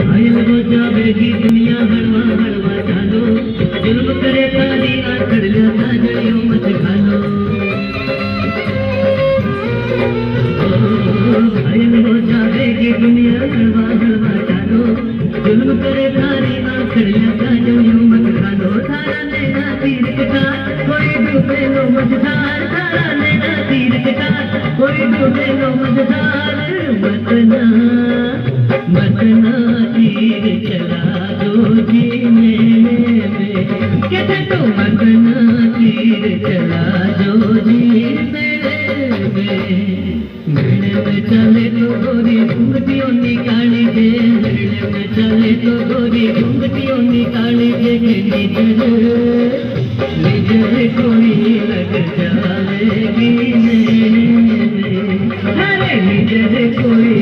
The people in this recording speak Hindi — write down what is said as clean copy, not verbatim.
घायल हो जावेगी दुनिया हड़वा हड़वा चालो, जुल्म करे तारी आखड़ लिया जड़ियों मत खालो। घायल हो जावेगी दुनिया हड़वा हड़वा चालो, जुल्म करे तारी आखड़ लिया जड़ियों मत खालो। थारा नैना तीर कटार कोई डूबे लो मझधार, थारा नैना तीर कटार कोई डूबे लो मझधार। मतना तीर चला दो जीने में, कहते तो मतना तीर चला दो जीने में। मेले में चले तो गोरी घूंघटियों निकाली दे, मेले में चले तो गोरी घूंघटियों निकाली दे। निजर कोई लग जाएगी नैने में, अरे निजर कोई